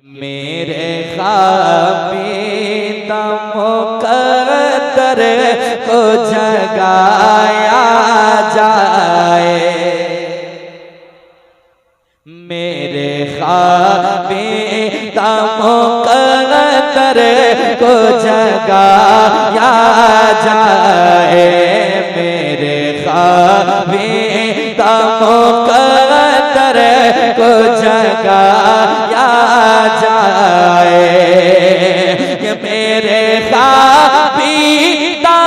मेरे ख्वाबीदा मुक़द्दर को जगाया जाए, मेरे ख्वाबीदा मुक़द्दर को जगाया जाए, मेरे ख्वाबीदा मुक़द्दर को जगाया जाए कि मेरे ख्वाबीदा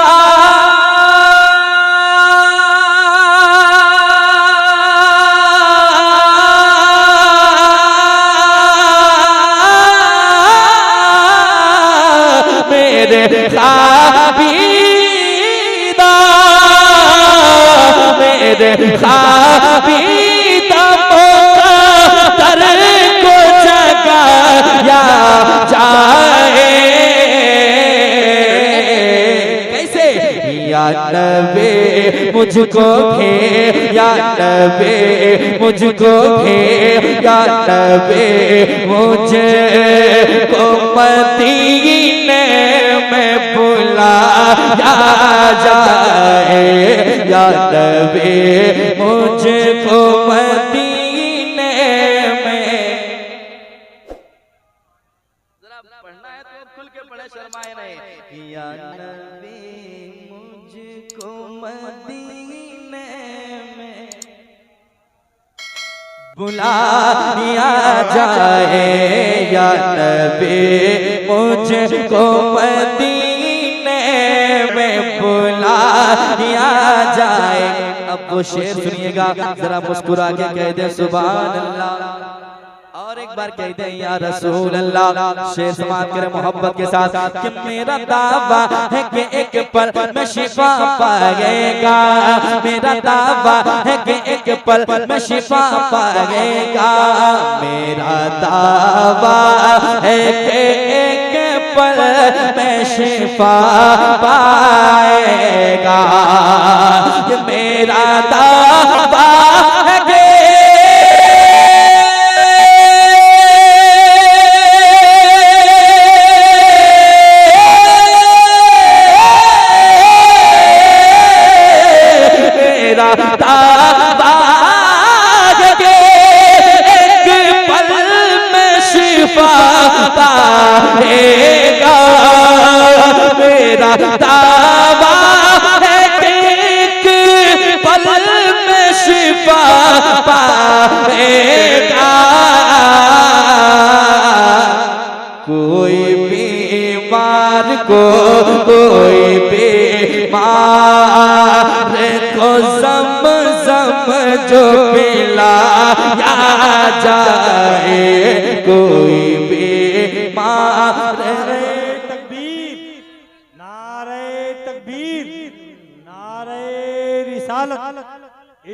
मेरे ख्वाबीदा मेरे ख्वाबीदा मुक़द्दर को जगाया जाए। कैसे? या नबी मुझको घेर, या नबी मुझको घेर, या नबी मुझको मदीने में बुलाया जाए, या नबी मुझको मदीने में। जरा पढ़ना है तो खुल के पढ़े, शर्माए नहीं। या नबी मुझको मदीने में बुलाया जाए, या नबी मुझको मदीने में बुलाया जाए। अब वो शेर सुनिएगा, जरा मुस्कुरा के कह दे सुभान अल्लाह, और एक बार कह दे या रसूल अल्लाह। शेर समाप्त करें मोहब्बत के साथ कि मेरा दावा है कि एक पल में शिफा पाएगा, मेरा दावा है कि एक पल में शिफा पाएगा, मेरा दावा है कि एक पल में शिफा पाएगा, मेरा दावा है कि पाएगा, मेरा दावा है कि एक पल में शिफा पाएगा। कोई बीमार को, कोई बीमार को ज़म-ज़म जो पिलाया जाए, कोई तकबीर, नारे तकबीर, नारे रिसालत,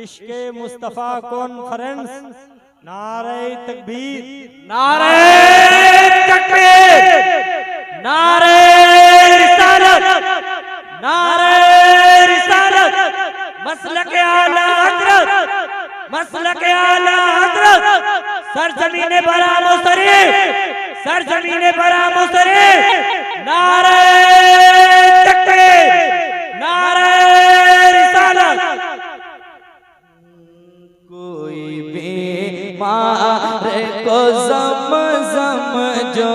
इश्क़े मुस्तफ़ा कॉन्फ्रेंस, नारे तकबीर, नारे तकबीर, नारे रिसालत, नारे रिसालत, मसलक आला हज़रत, मसलक आला हज़रत, सरज़मीन बरामो शरीफ, सरज़मीन बरामो शरीफ, नारे तकबीर, नारे रिसालत। कोई बीमार को ज़म-ज़म जो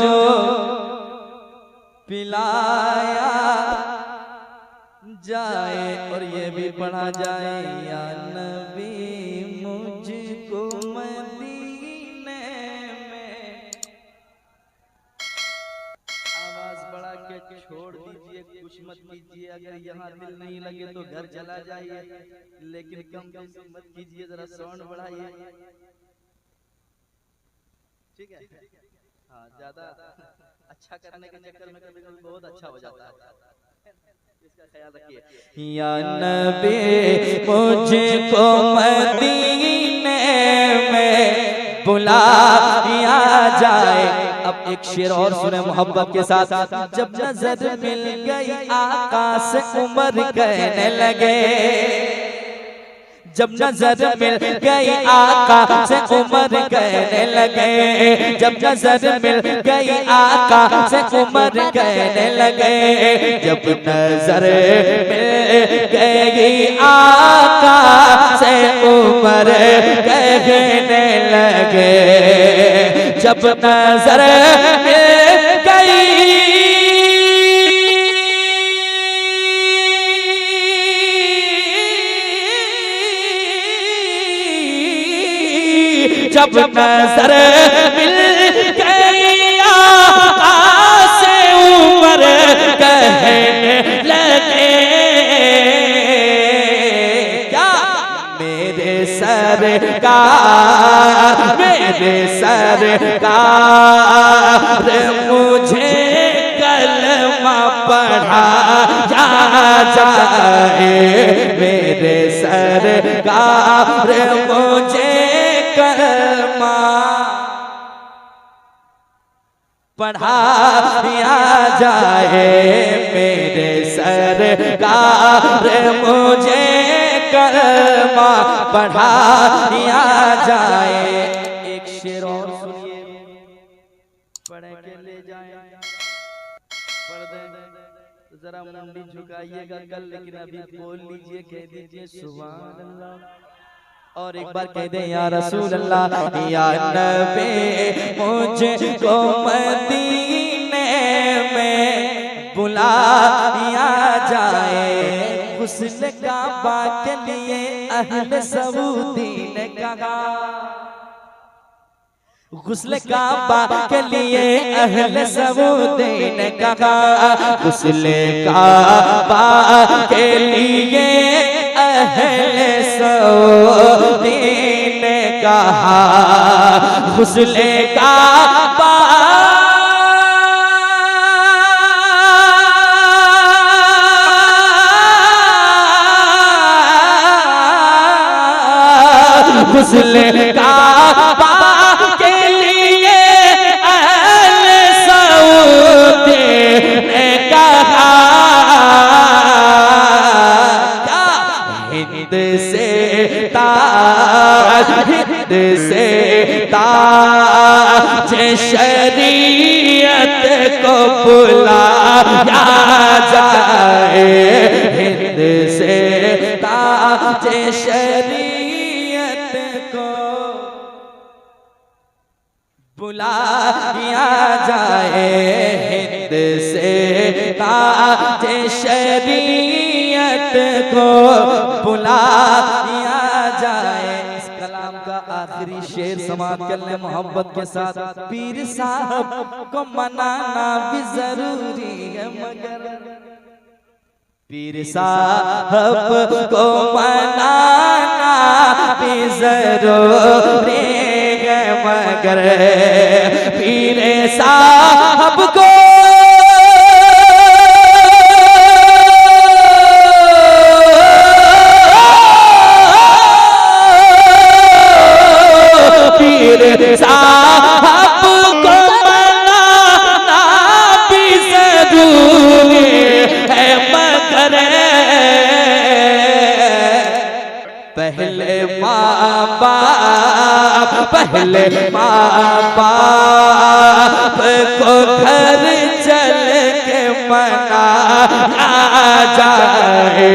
पिलाया जाए, और ये भी पढ़ा जाए या नबी मुझको मदीने में। आवाज बढ़ा के छोड़ दीजिए, कुछ मत कीजिए, अगर यहाँ दिल नहीं लगे तो घर चला जाइए, लेकिन कम मत कीजिए, जरा साउंड बढ़ाइए, ठीक है? हाँ, ज्यादा अच्छा करने के चक्कर में कभी कभी बहुत अच्छा हो जाता है, इसका ख्याल रखिए। या नबी मुझको मदीने में बुलाया जाए। अब एक शेर और सुने मोहब्बत के साथ। जब नजर मिल गई आका से उमर कहने लगे, जब नजर मिल गई आका से उमर कहने लगे, जब नजर मिल गई आका से उमर कहने लगे, जब नजर मिल गई आका से उमर कहने लगे, जब नजर मिल गई जब नजर मिल गई आका से उमर कहने लगे, क्या मेरे सरकार मुझे कलमा पढ़ाया जाए, मेरे सरकार मुझे कलमा पढ़ाया जाए, मेरे सरकार मुझे कलमा पढ़ाया जाए। एक शेर और सुनिए, पढ़ के ले जाए, पढ़ दे तो जरा मुंडी झुकाइएगा कल, लेकिन अभी बोल लीजिए, कह दीजिए सुभान अल्लाह, और एक बार कह दे या रसूल अल्लाह, या नबी मुझको मदीने में बुलाया जाए, गुस्ल काबा के लिए अहले सऊदी ने कहा, गुस्ल काबा के लिए अहले सऊदी ने कहा, गुस्ल काबा के लिए अहले सऊदी ने कहा, गुस्ल काबा गुस्ल काबा के लिए अहले सऊदी ने कहा, हिंद से ताज शरीयत को बुलाया जाए, हिंद से ताज शरीयत को बुलाया जाए, हिंद से ताज शरीयत को बुलाया जाए। इस कलाम का आखिरी शेर समाप्त करने मोहब्बत के साथ, पीर साहब को मनाना भी जरूरी है, मगर पीर साहब को मनाना भी जरूरी है, मगर पीर साहब को साहब को मनाना भी जरूरी है, मगर पहले माँ बाप को घर चल के मनाया जाए,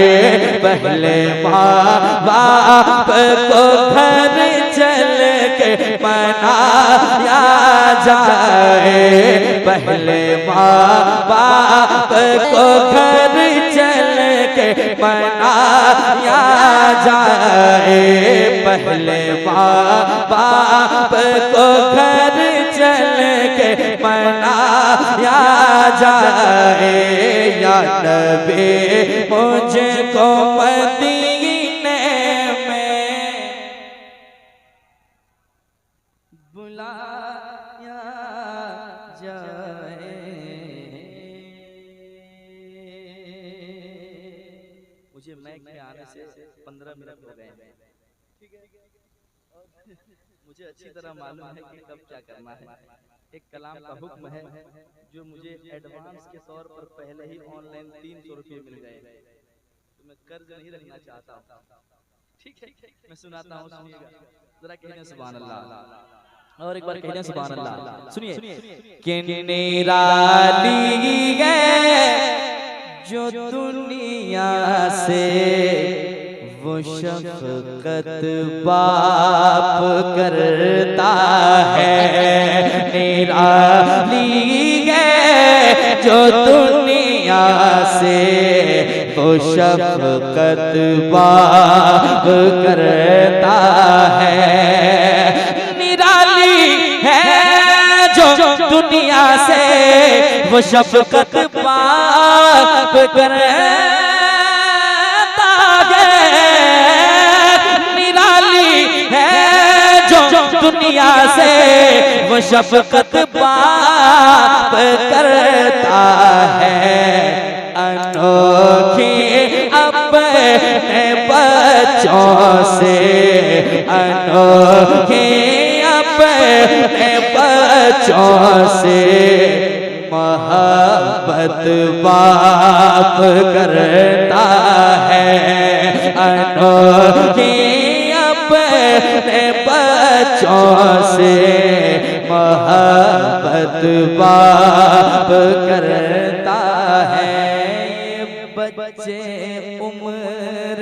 पहले माँ बाप को घर चल के मनाया जाए, पहले माँ बाप को घर चल के मनाया जाए, पहले माँ बाप को घर चल के मनाया जाए, या नबी मुझको मदीने में बुलाया जाए। मुझे मैक में आने से 15 मिनट हो गए हैं, ठीक है, मुझे अच्छी तरह मालूम है कि कब क्या करना है। एक कलाम का हुक्म है जो मुझे एडवांस के तौर पर पहले ही ऑनलाइन 300 रुपये मिल गए, तो मैं कर्ज नहीं रखना चाहता हूँ, ठीक है, मैं सुनाता हूँ, सुनिएगा जरा, कहने सुभान अल्लाह, और एक बार कहने सुभान अल्लाह। सुनिए, कि निराली है जो दुनिया से वो शफकत बाप करता है, निराली है जो दुनिया से वो शफकत बाप करता है, निराली है जो दुनिया से वो शफकत बाप करता है, निराली है जो दुनिया से वो शफकत बाप करता है, अनोखी अपने बच्चों से, अनोखी अपने बच्चों से मोहब्बत बाप करता है, अनोखी अपने बच्चों से मोहब्बत बाप करता है, बच्चे उम्र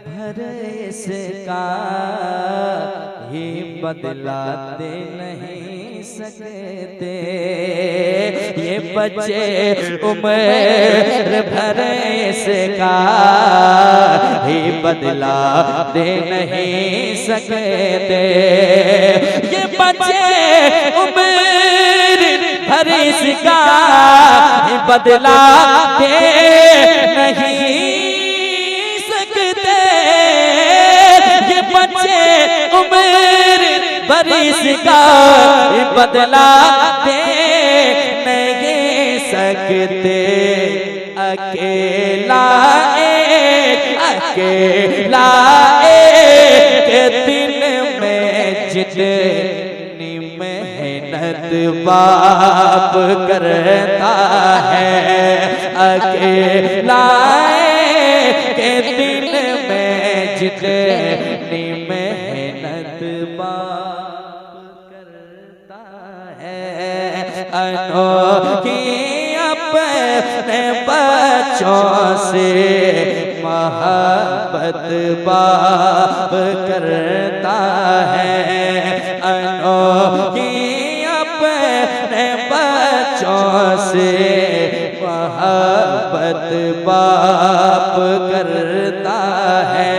भर इसका ही बदला दे नहीं सकते, ये बच्चे उम्र भर इसका ही बदला दे नहीं सकते, ये बच्चे उम्र भर इसका ही बदला दे नहीं सकते, ये बच्चे उम्र भर इसका बदला दे नहीं सकते, अकेला एक दिन में जितनी मेहनत बाप करता है, अकेला के दिन में जितनी मेहनत बाप करता है, अनोखी अपने बच्चों से मोहब्बत बाप करता है, अनोखी अपने बच्चों से मोहब्बत बाप करता है,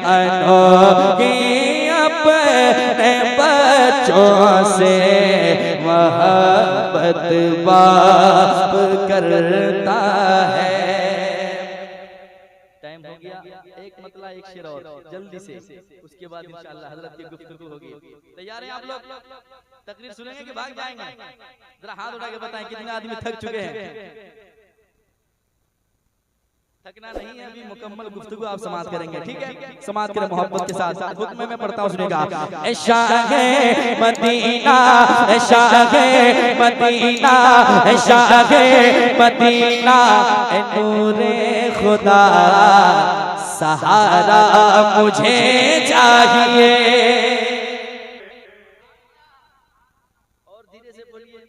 अनोखी अपने बच्चों से मोहब्बत बाप करता है। टाइम हो गया, एक मतला एक शेर और जल्दी से, उसके बाद इंशाअल्लाह हजरत की गुफ्तगू होगी। तैयार हैं आप लोग? तकरीर सुनेंगे कि भाग जाएंगे? जरा हाथ उठा के बताएं कितने आदमी थक चुके हैं? थकना नहीं है, अभी मुकम्मल गुफ्तगू आप समाप्त करेंगे, ठीक है? समाप्त करें मोहब्बत के साथ। हुक्म में पढ़ता हूँ, सुनेगा। Shah Medina, Shah Medina, Shah Medina, नूरे खुदा सहारा मुझे चाहिए। और धीरे से बोलिए,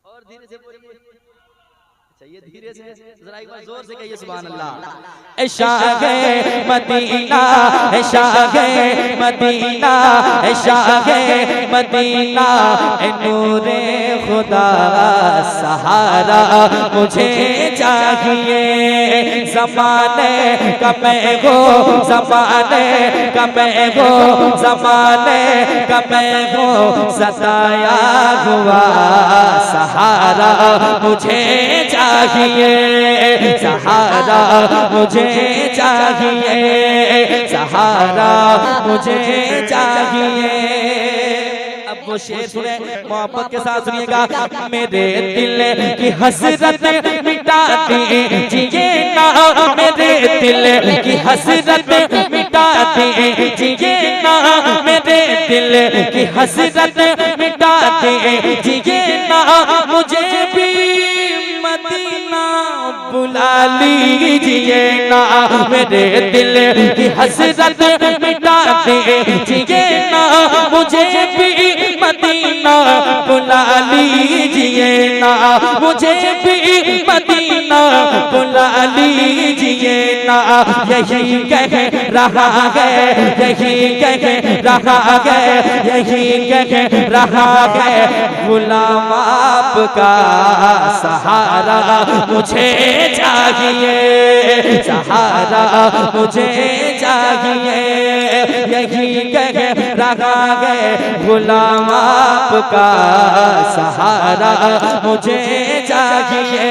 और धीरे से बोलिए, चाहिए धीरे से, जरा एक बार जोर से कहिए सुभान अल्लाह। Shah Medina, Shah Medina, Shah Medina, नूरे खुदा सहारा मुझे चाहिए। ज़माने का मैं हो, ज़माने का मैं हो, ज़माने का मैं हो, सताया हुआ सहारा मुझे चाहिए, सहारा मुझे चाहिए, सहारा मुझे चाहिए। अब वो शेर सुने, मोहब्बत के साथ सुनिएगा। मेरे दिल की हसरत मिटा दीजिए ना, मेरे दिल की हसरत मिटा दीजिए ना, मेरे दिल की हसरत मिटा दीजिए ना, मुझे भी मदीना बुला लीजिए ना, मेरे दिल की हसरत मिटा दीजिए ना, मुझे भी मदीना बुला लीजिए ना, मुझे भी मदीना बुला लीजिए ना। यही कह रहा है, यही कह रहा है, यही कह रहा है, गुलाम आपका सहारा मुझे चाहिए, सहारा मुझे चाहिए। यही कह रहा है, गुलाम आपका सहारा मुझे चाहिए।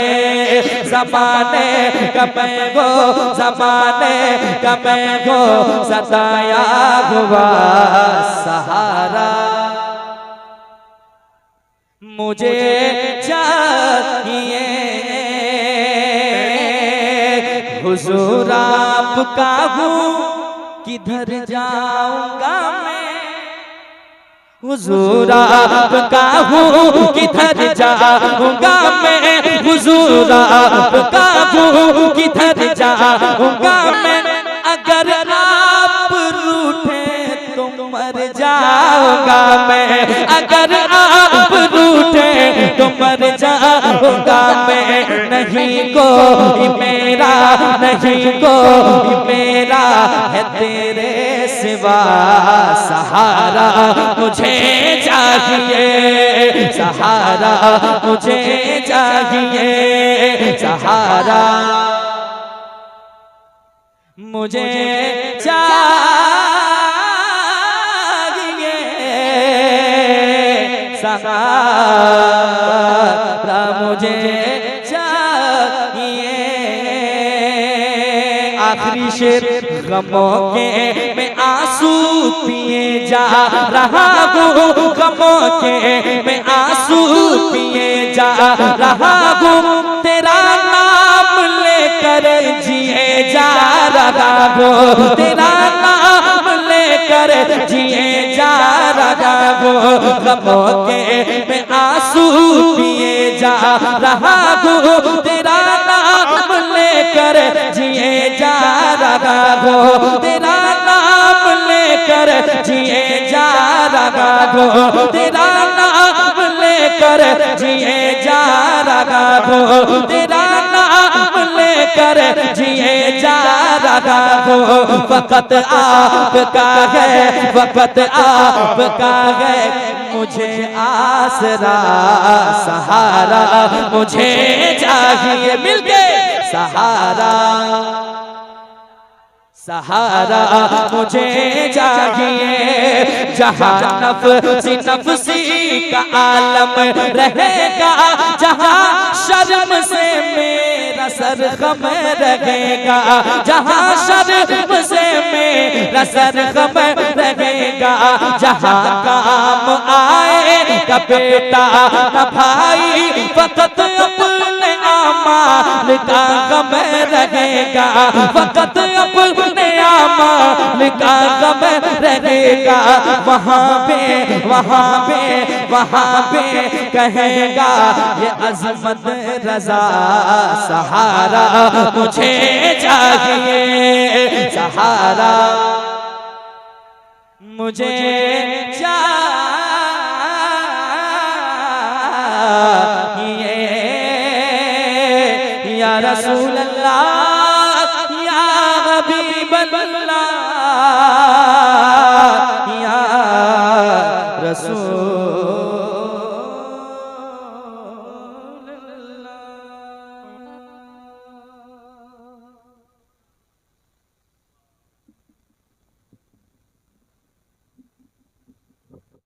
ज़माने का मैं को, ज़माने का मैं को सताया हुआ सहारा मुझे चाहिए। हुजूर आपका हूँ, किधर जाऊंगा मैं, हुजूर आपका हूँ, किधर जाऊंगा मैं, हुजूर आपका हूँ, किधर जाऊंगा मैं। अगर आप रूठे तो मर जाऊंगा मैं, अगर आप रूठे तो मर जाऊंगा मैं। नहीं कोई मेरा, नहीं कोई मेरा है तेरे सिवा सहारा मुझे चाहिए, सहारा मुझे चाहिए, सहारा मुझे चाहिए, सहारा मुझे चाहिए। आखिरी शेर, गमों के मैं आंसू पिए जा रहा हूँ, गमों के मैं आंसू पिए जा रहा हूँ, तेरा नाम लेकर जिए जा रहा हूँ, तेरा नाम लेकर जिए जा रहा हूँ। गमों के मैं आंसू पिए जा रहा हूँ, तेरा नाम लेकर जिए जा रहा हूँ, तेरा नाम लेकर जिए जा रहा हूँ, तेरा नाम लेकर जिए जा रहा हूँ, तेरा नाम लेकर जिए जा रहा हूँ। वक़्त आपका है, वक़्त आपका है, मुझे आसरा सहारा मुझे चाहिए। मिलके सहारा, सहारा मुझे चाहिए। जहाँ नफ्सी नफ्सी का आलम रहेगा, जहाँ शर्म से मेरा सर गम रहेगा, जहाँ शर्म से मेरा सर गम रहेगा, जहाँ काम आएगा बेटा न भाई, वक़्त अपने आमाल का गम रहेगा, वक़्त अपने आमाल का गम रहेगा। वहाँ पे, वहाँ पे, वहाँ पे कहेगा ये अज़मत रज़ा सहारा मुझे चाहिए, सहारा मुझे चाहिए। या रसूल अल्लाह